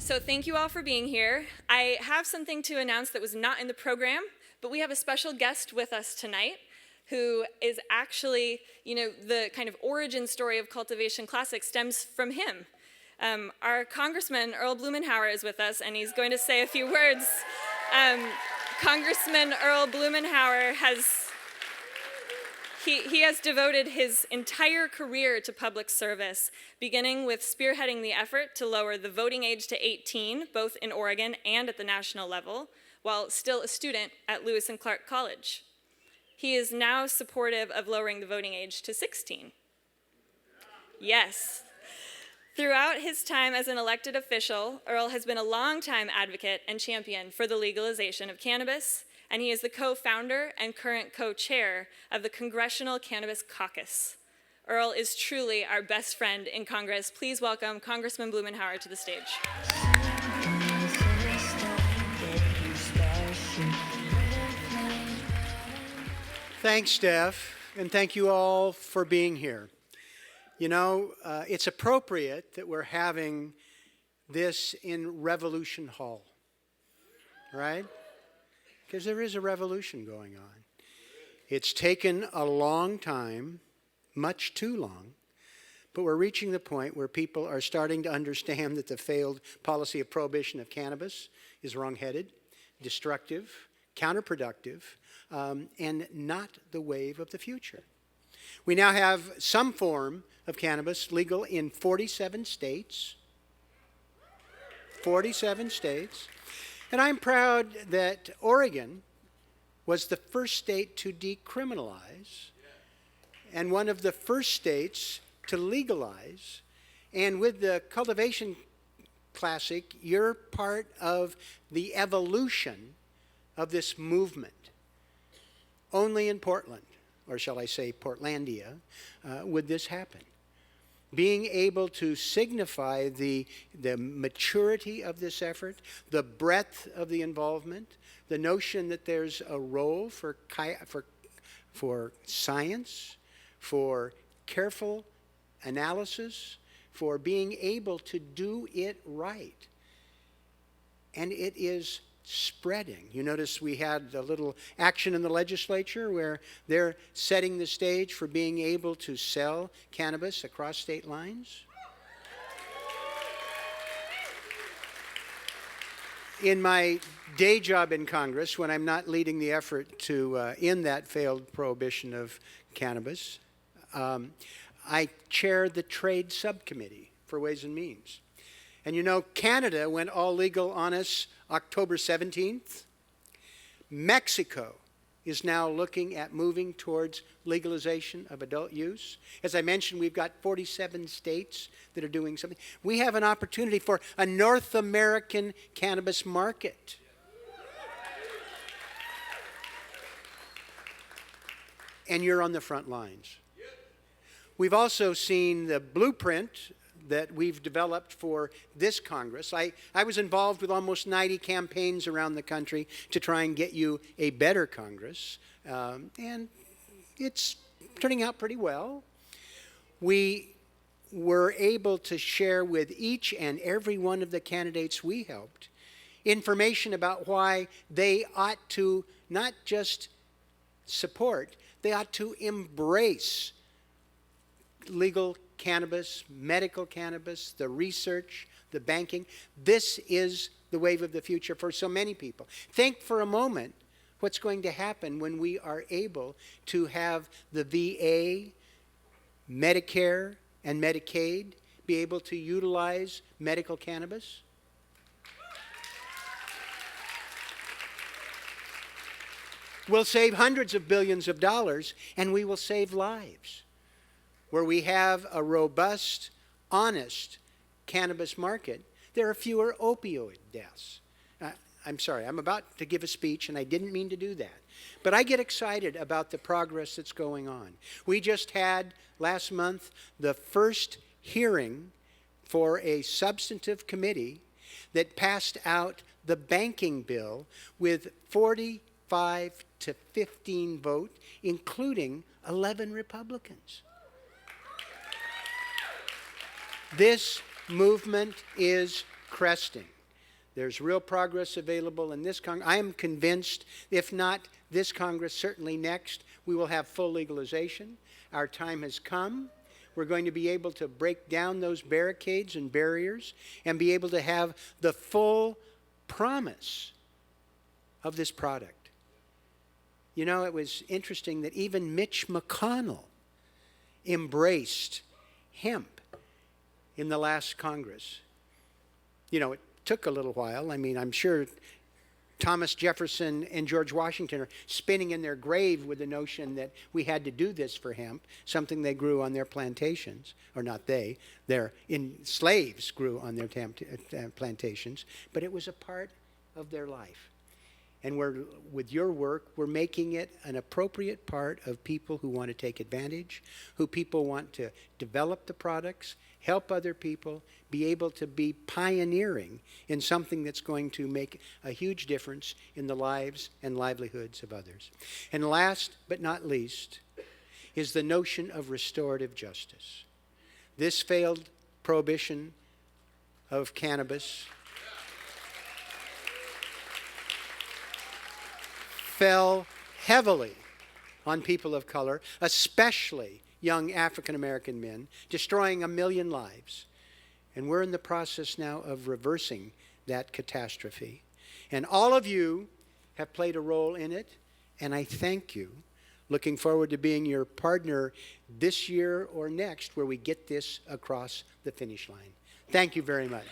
So thank you all for being here. I have something to announce that was not in the program, but we have a special guest with us tonight who is actually, the kind of origin story of Cultivation Classic stems from him. Our Congressman Earl Blumenauer is with us, and he's going to say a few words. Congressman Earl Blumenauer He has devoted his entire career to public service, beginning with spearheading the effort to lower the voting age to 18, both in Oregon and at the national level, while still a student at Lewis and Clark College. He is now supportive of lowering the voting age to 16. Yes. Throughout his time as an elected official, Earl has been a longtime advocate and champion for the legalization of cannabis, and he is the co-founder and current co-chair of the Congressional Cannabis Caucus. Earl is truly our best friend in Congress. Please welcome Congressman Blumenauer to the stage. Thanks, Steph, and thank you all for being here. It's appropriate that we're having this in Revolution Hall, right? Because there is a revolution going on. It's taken a long time, much too long, but we're reaching the point where people are starting to understand that the failed policy of prohibition of cannabis is wrong-headed, destructive, counterproductive, and not the wave of the future. We now have some form of cannabis legal in 47 states. 47 states. And I'm proud that Oregon was the first state to decriminalize and one of the first states to legalize. And with the Cultivation Classic, you're part of the evolution of this movement. Only in Portland, or shall I say Portlandia, would this happen. Being able to signify the maturity of this effort, the breadth of the involvement, the notion that there's a role for science, for careful analysis, for being able to do it right. And it is spreading. You notice we had a little action in the legislature where they're setting the stage for being able to sell cannabis across state lines. In my day job in Congress, when I'm not leading the effort to end that failed prohibition of cannabis, I chair the Trade Subcommittee for Ways and Means. And Canada went all legal on us October 17th. Mexico is now looking at moving towards legalization of adult use. As I mentioned, we've got 47 states that are doing something. We have an opportunity for a North American cannabis market. And you're on the front lines. We've also seen the blueprint that we've developed for this Congress. I was involved with almost 90 campaigns around the country to try and get you a better Congress, and it's turning out pretty well. We were able to share with each and every one of the candidates we helped information about why they ought to not just support, they ought to embrace legal cannabis, medical cannabis, the research, the banking. This is the wave of the future for so many people. Think for a moment what's going to happen when we are able to have the VA, Medicare, and Medicaid be able to utilize medical cannabis. We'll save hundreds of billions of dollars, and we will save lives. Where we have a robust, honest cannabis market, there are fewer opioid deaths. I'm sorry, I'm about to give a speech, and I didn't mean to do that. But I get excited about the progress that's going on. We just had, last month, the first hearing for a substantive committee that passed out the banking bill with 45 to 15 votes, including 11 Republicans. This movement is cresting. There's real progress available in this Congress. I am convinced, if not this Congress, certainly next, we will have full legalization. Our time has come. We're going to be able to break down those barricades and barriers and be able to have the full promise of this product. You know, it was interesting that even Mitch McConnell embraced hemp in the last Congress. You know, it took a little while. I mean, I'm sure Thomas Jefferson and George Washington are spinning in their grave with the notion that we had to do this for hemp, something they grew on their plantations, or not they, slaves grew on their plantations, but it was a part of their life. And with your work, we're making it an appropriate part of people who want to take advantage, who people want to develop the products, help other people, be able to be pioneering in something that's going to make a huge difference in the lives and livelihoods of others. And last but not least is the notion of restorative justice. This failed prohibition of cannabis fell heavily on people of color, especially young African American men, destroying 1 million lives. And we're in the process now of reversing that catastrophe. And all of you have played a role in it, and I thank you. Looking forward to being your partner this year or next, where we get this across the finish line. Thank you very much.